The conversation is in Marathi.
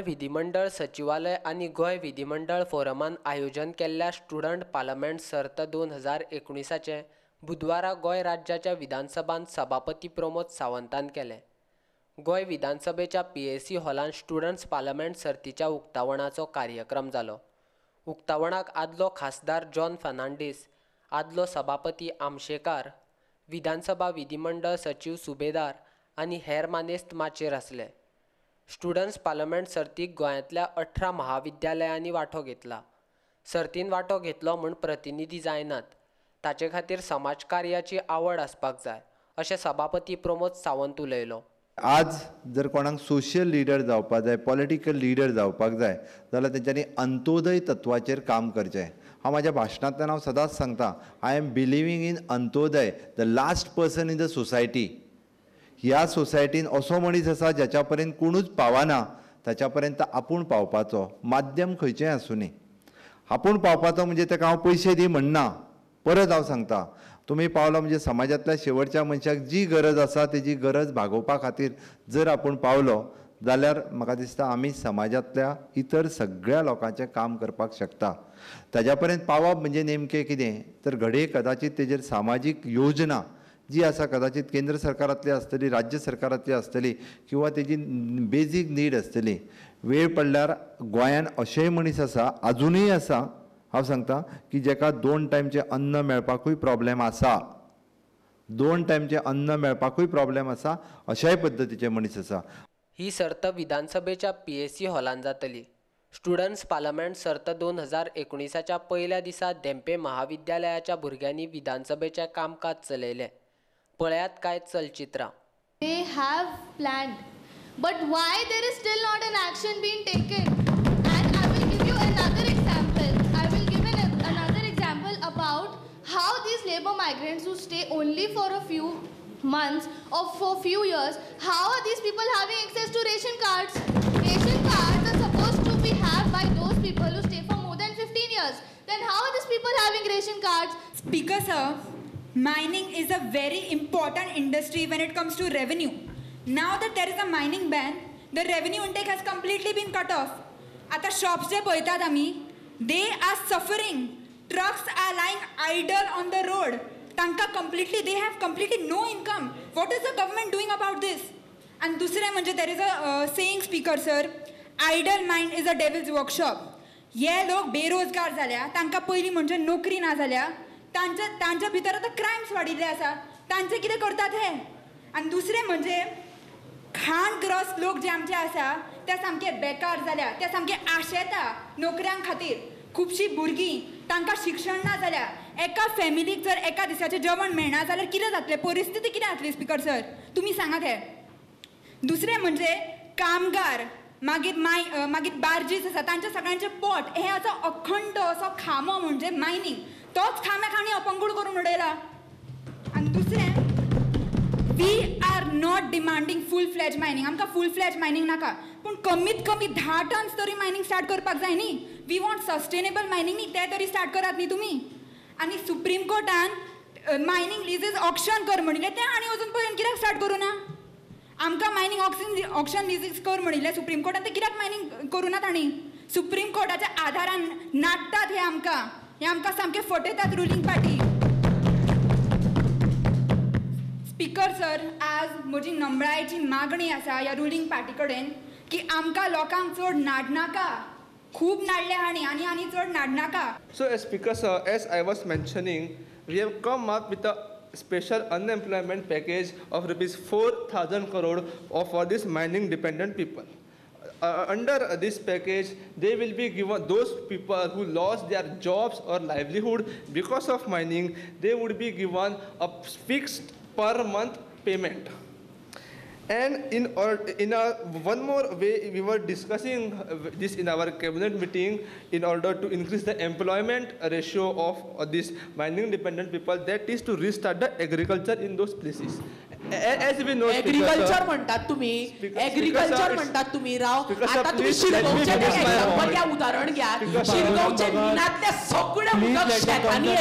विधिमंडळ सचिवालय आणि गोय विधिमंडळ फोरमान आयोजन केल्ल्या स्टुडंट पार्लमेंट सर्त 2019चे बुधवारा गोय राज्याच्या विधानसभांत सभापती प्रमोद सावंतान केले. गोय विधानसभेच्या PAC हॉलांत स्टुडंट्स पार्लमेंट सर्तीच्या उक्तावणाचो कार्यक्रम जालो. उक्तावणाक आदलो खासदार जॉन फर्नांडीस, आदलो सभापती आमशेकार, विधानसभा विधिमंडळ सचिव सुबेदार आनी हेर मानेस्त माचयेर आसले. स्टुडंट्स पार्लमेंट सर्तीक गोंयांतल्या 18 महाविद्यालयांनी वांटो घेतला. सर्तीन वांटो घेतलो म्हूण प्रतिनिधी जायनात. ताचे खातीर समाजकार्याची आवड आसपाक जाय अशें सभापती प्रमोद सावंत उलयलो. आज जर कोणाक सोशियल लिडर जावपाक जाय, पॉलिटिकल लिडर जावपाक जाय जाल्यार तेंच्यांनी अंत्योदय तत्वाचेर काम करचें. हांव म्हाज्या भाशणांतल्यान हांव सदांच सांगता, I am believing in Antyodaya, the last person in the society. ह्या सोसायटीन असो मनीस आसा जाच्या पर्यंत कोणूच पावना, ताच्या पर्यंत आपूण पावपाचो. माध्यम खंयचेंय आसूं न्ही, आपूण पावपाचो म्हणजे ताका हांव पयशे दी म्हणना. परत हांव सांगता, तुमी पावलो म्हणजे समाजांतल्या शेवटच्या मनशाक जी गरज आसा तेजी गरज भागोवपा खातीर जर आपूण पावलो जाल्यार म्हाका दिसता आमी समाजांतल्या इतर सगळ्या लोकांचें काम करपाक शकता. ताच्या पर्यंत पावप म्हणजे नेमकें कितें तर घडये कदाचित तेजेर सामाजीक योजना जी आसा कदाचित केंद्र सरकारांतली आसतली, राज्य सरकारांतली आसतली किंवा तेजी बेजीक नीड आसतली. वेळ पडल्यार गोंयांत अशेय मनीस आसा, आजुनूय आसा, हांव सांगता की जेका 2 टायमचें अन्न मेळपाकूय प्रॉब्लेम आसा. 2 टायमचें अन्न मेळपाकूय प्रॉब्लेम आसा, अशाय पद्दतीचे मनीस आसा. ही सर्त विधानसभेच्या PAC हॉलांत जातली. स्टुडंट्स पार्लमेंट सर्त 2019च्या पयल्या दिसा धेंपे महाविद्यालयाच्या भुरग्यांनी विधानसभेचें कामकाज चलयलें. पळयात कांय चलचित्रां. They have planned, but why there is still not an action being taken? And I will give you another example. I will give another example about how these labor migrants who stay only for a few months or for few years, how are these people having access to ration cards? Ration cards are supposed to be had by those people who stay for more than 15 years. Then how are these people having ration cards? Speaker sir, mining is a very important industry when it comes to revenue. Now that there is a mining ban, the revenue intake has completely been cut off. Ata shops je poitat ami, they are suffering. Trucks are lying idle on the road. They have completely no income. What is the government doing about this? And dusre manje there is a saying, speaker sir, idle mind is a devil's workshop. Ye log berozgar झाल्या, तांकां पयली म्हणजे नोकरी ना जाल्या, तांच्या भितर आतां क्रायम्स वाडिल्ले आसा. तांचे कितें करतात हे? आनी दुसरें म्हणजे खाणग्रस्त लोक जे आमचे आसा ते सामके बेकार जाल्या, ते सामके आशेता नोकऱ्यां खातीर. खुबशीं भुरगीं, तांकां शिक्षण ना जाल्या. एका फॅमिलीक जर एका दिसाचें जेवण मेळना जाल्यार कितें जातलें? परिस्थिती कितें जातली स्पीकर सर? तुमी सांगात हे. दुसरें म्हणजे कामगार, मागीर बार्जीस आसा, तांचे सगळ्यांचे पोट हे असो अखंड असो खामो म्हणजे मायनींग. तोच खाम्याक आनी अपंगूड करून उडयला. आनी दुसरें, we are not demanding full fledged mining. आमकां फूल फ्लॅज मायनींग नाका, पूण कमीत कमी 10 टन्स तरी मायनींग स्टार्ट करपाक जाय न्ही. वी वॉन्ट सस्टेनेबल मायनींग न्ही, ते तरी स्टार्ट करात न्ही तुमी. आनी सुप्रीम कोर्टान मायनींग लिजीस ऑक्शन कर म्हणिल्लें, तें आनी अजून पर्यंत कित्याक स्टार्ट करूं ना? आमकां मायनींग ऑक्शन लिजीस कर म्हणिल्लें सुप्रीम कोर्टान, तें कित्याक मायनींग करूं ना तांणी? सुप्रीम कोर्टाच्या आधारान नाडटात हे आमकां सामकें फटयतात रुलींग पार्टी. स्पीकर सर, आज म्हजी नम्रायेची मागणी आसा ह्या रुलींग पार्टी कडेन की आमकां लोकांक चड नाडनाका. खूब नाडले आनी चड नाडनाका. So as speaker sir, as I was mentioning, we have come up with a special unemployment package of rupees 4,000 crore for these mining dependent people. Under this package, they will be given, those people who lost their jobs or livelihood because of mining, they would be given a fixed per month payment. And in one more way, we were discussing this in our cabinet meeting in order to increase the employment ratio of these mining dependent people, that is to restart the agriculture in those places. As we know, agriculture म्हणतात तुम्ही, agriculture म्हणतात तुम्ही राव. आता तुम्ही शिरगावचे एक्झाम्पल घ्या, उदाहरण घ्या. शिरगावचे मिनातले सगळे उदक शेतांनी